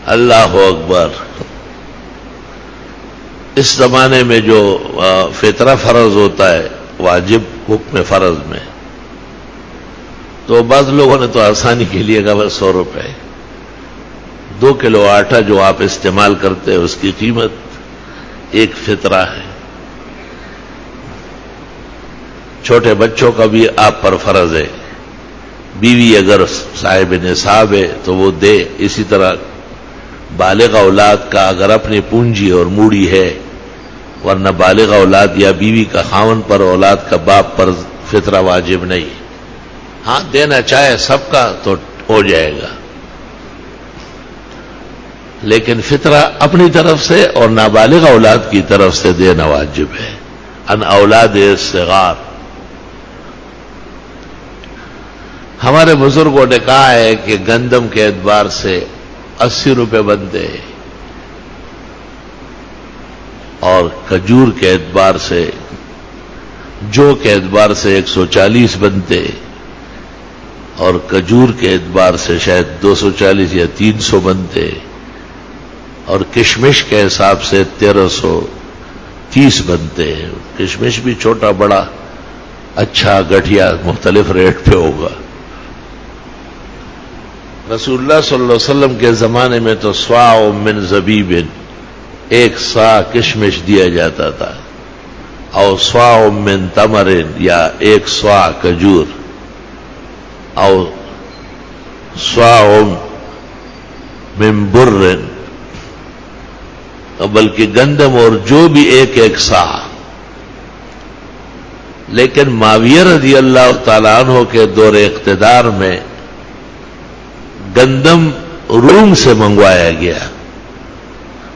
اللہ اکبر. اس زمانے میں جو فطرہ فرض ہوتا ہے واجب حکم فرض میں، تو بعض لوگوں نے تو آسانی کے لیے کہا بس 100 روپے. 2 کلو آٹا جو آپ استعمال کرتے ہیں اس کی قیمت ایک فطرہ ہے. چھوٹے بچوں کا بھی آپ پر فرض ہے. بیوی اگر صاحب نصاب ہے تو وہ دے. اسی طرح بالغ اولاد کا اگر اپنی پونجی اور موڑی ہے، ورنہ بالغ اولاد یا بیوی کا خاون پر اولاد کا باپ پر فطرہ واجب نہیں. ہاں دینا چاہے سب کا تو ہو جائے گا، لیکن فطرہ اپنی طرف سے اور نابالغ اولاد کی طرف سے دینا واجب ہے. ان اولاد الصغار. ہمارے بزرگوں نے کہا ہے کہ گندم کے اعتبار سے 80 روپے بنتے ہیں، اور کھجور کے اعتبار سے، جو کے اعتبار سے 140 بنتے، اور کھجور کے اعتبار سے شاید 240 یا 300 بنتے، اور کشمش کے حساب سے 1330 بنتے ہیں. کشمش بھی چھوٹا بڑا اچھا گٹھیا مختلف ریٹ پہ ہوگا. رسول اللہ صلی اللہ علیہ وسلم کے زمانے میں تو صاع من زبیب، 1 صاع کشمش دیا جاتا تھا، اور صاع من تمر، یا 1 صاع کھجور، اور صاع من بر، بلکہ گندم اور جو بھی 1 صاع. لیکن معاویہ رضی اللہ تعالیٰ عنہ کے دور اقتدار میں گندم روم سے منگوایا گیا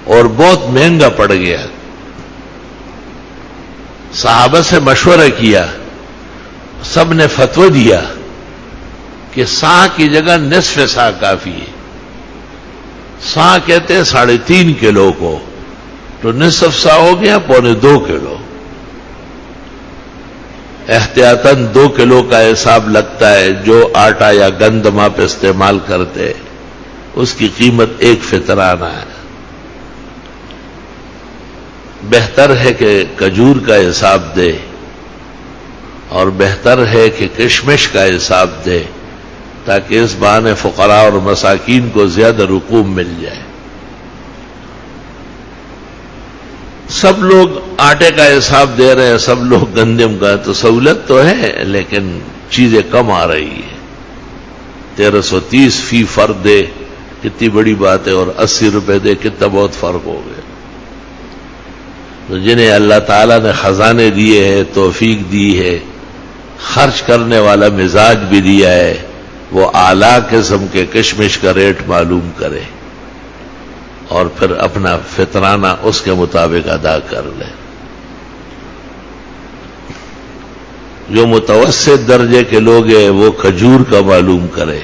اور بہت مہنگا پڑ گیا. صحابہ سے مشورہ کیا، سب نے فتوی دیا کہ صاع کی جگہ نصف صاع کافی ہے. صاع کہتے ہیں 3.5 کلو کو، تو نصف صاع ہو گیا 2.25 کلو. احتیاطاً 2 کلو کا حساب لگتا ہے. جو آٹا یا گندم آپ استعمال کرتے اس کی قیمت 1 فطرانہ ہے. بہتر ہے کہ کھجور کا حساب دے، اور بہتر ہے کہ کشمش کا حساب دے، تاکہ اس بہانے فقراء اور مساکین کو زیادہ رقوم مل جائے. سب لوگ آٹے کا حساب دے رہے ہیں، سب لوگ گندم کا، تو سہولت تو ہے لیکن چیزیں کم آ رہی ہیں. 1330 فی فرد دے، کتنی بڑی بات ہے، اور 80 روپے دے، کتنا بہت فرق ہو گیا. تو جنہیں اللہ تعالیٰ نے خزانے دیے ہیں، توفیق دی ہے، خرچ کرنے والا مزاج بھی دیا ہے، وہ اعلیٰ قسم کے کشمش کا ریٹ معلوم کرے اور پھر اپنا فطرانہ اس کے مطابق ادا کر لے. جو متوسط درجے کے لوگ ہیں وہ کھجور کا معلوم کرے،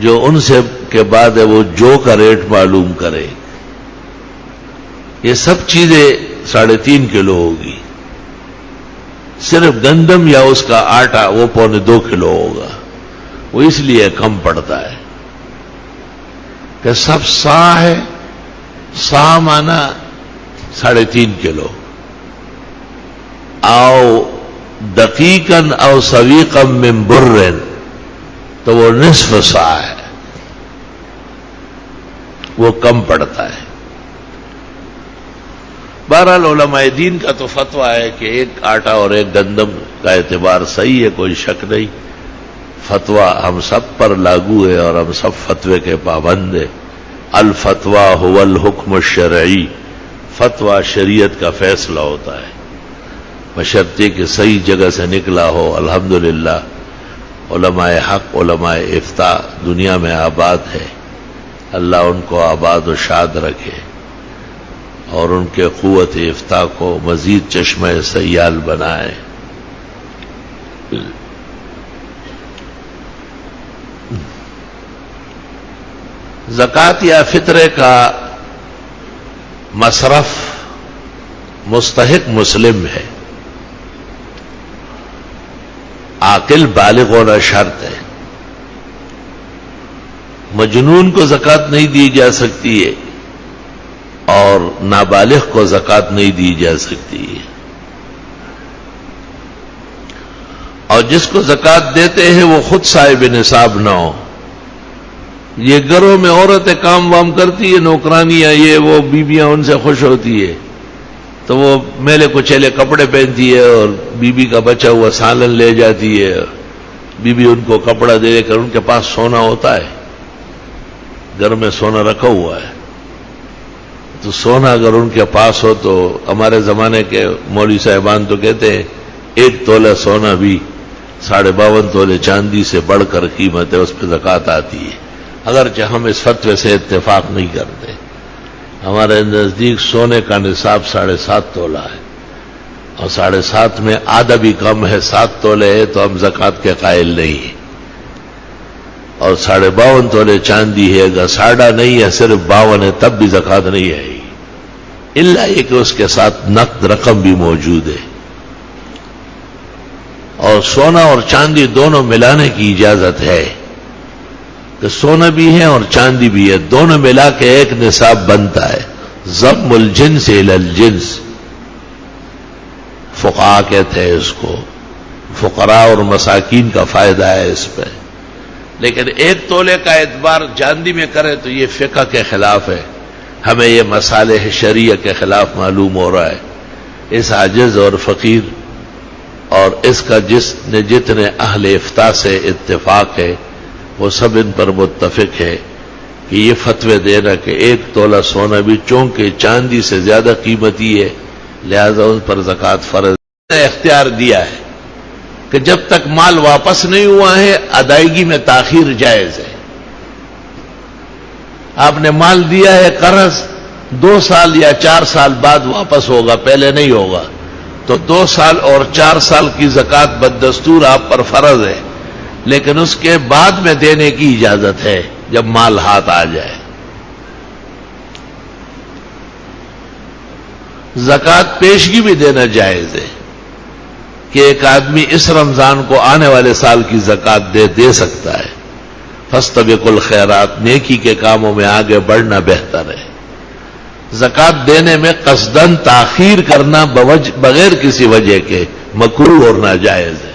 جو ان سے کے بعد ہے وہ جو کا ریٹ معلوم کرے. یہ سب چیزیں 3.5 کلو ہوگی. صرف گندم یا اس کا آٹا وہ 2.25 کلو ہوگا. وہ اس لیے کم پڑتا ہے کہ سب صاع ہے. صاع مانا 3.5 کلو. او دقیقاً او سویقاً من برن، تو وہ نصف صاع ہے، وہ کم پڑتا ہے. بہرحال علماء دین کا تو فتویٰ ہے کہ 1 آٹا اور 1 گندم کا اعتبار صحیح ہے، کوئی شک نہیں. فتویٰ ہم سب پر لاگو ہے اور ہم سب فتوے کے پابند ہیں. الفتویٰ هو الحکم الشرعی. فتویٰ شریعت کا فیصلہ ہوتا ہے، بشرطے کہ صحیح جگہ سے نکلا ہو. الحمدللہ علماء حق، علماء افتاء دنیا میں آباد ہے. اللہ ان کو آباد و شاد رکھے اور ان کے قوت افتاء کو مزید چشمہ سیال بنائے. زکوٰۃ یا فطرے کا مصرف مستحق مسلم ہے. عاقل بالغ ہونا شرط ہے. مجنون کو زکوٰۃ نہیں دی جا سکتی ہے اور نابالغ کو زکوٰۃ نہیں دی جا سکتی ہے. اور جس کو زکوٰۃ دیتے ہیں وہ خود صاحب نصاب نہ ہو. یہ گھروں میں عورتیں کام وام کرتی ہے، نوکرانیاں یہ وہ، بیویاں ان سے خوش ہوتی ہے تو وہ میلے کچیلے کپڑے پہنتی ہے اور بیوی کا بچا ہوا سالن لے جاتی ہے. بیوی ان کو کپڑا دے کر، ان کے پاس سونا ہوتا ہے، گھر میں سونا رکھا ہوا ہے، تو سونا اگر ان کے پاس ہو تو ہمارے زمانے کے مولوی صاحبان تو کہتے ہیں 1 تولہ سونا بھی 52.5 تولے چاندی سے بڑھ کر قیمت ہے، اس پہ زکوٰۃ آتی ہے. اگرچہ ہم اس فتوے سے اتفاق نہیں کرتے. ہمارے نزدیک سونے کا نصاب 7.5 تولہ ہے، اور 7.5 میں آدھا بھی کم ہے، 7 تولے ہے تو ہم زکوٰۃ کے قائل نہیں ہیں. اور 52.5 تولے چاندی ہے، اگر 7.5 نہیں ہے، صرف 52 ہے، تب بھی زکوٰۃ نہیں آئے گی، الا یہ کہ اس کے ساتھ نقد رقم بھی موجود ہے. اور سونا اور چاندی دونوں ملانے کی اجازت ہے کہ سونا بھی ہے اور چاندی بھی ہے، دونوں ملا کے ایک نصاب بنتا ہے. ضم الجنس الی الجنس فقہا کہتے ہیں اس کو. فقراء اور مساکین کا فائدہ ہے اس پہ. لیکن 1 تولے کا اعتبار چاندی میں کرے تو یہ فقہ کے خلاف ہے. ہمیں یہ مصالح شریعہ کے خلاف معلوم ہو رہا ہے. اس عاجز اور فقیر اور اس کا جتنے اہل افتاء سے اتفاق ہے وہ سب ان پر متفق ہے کہ یہ فتوے دینا کہ 1 تولہ سونا بھی چونکہ چاندی سے زیادہ قیمتی ہے لہذا ان پر زکوٰۃ فرض نے اختیار دیا ہے کہ جب تک مال واپس نہیں ہوا ہے ادائیگی میں تاخیر جائز ہے. آپ نے مال دیا ہے قرض، 2 سال یا 4 سال بعد واپس ہوگا، پہلے نہیں ہوگا، تو 2 سال اور 4 سال کی زکوٰۃ بدستور آپ پر فرض ہے، لیکن اس کے بعد میں دینے کی اجازت ہے جب مال ہاتھ آ جائے. زکوٰۃ پیشگی بھی دینا جائز ہے کہ ایک آدمی اس رمضان کو آنے والے سال کی زکوٰۃ دے سکتا ہے. فاستبقوا الخیرات، نیکی کے کاموں میں آگے بڑھنا بہتر ہے. زکوٰۃ دینے میں قصداً تاخیر کرنا بغیر کسی وجہ کے مکروہ اور ناجائز ہے.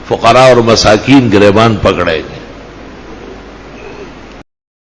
فقراء اور مساکین گریبان پکڑیں گے.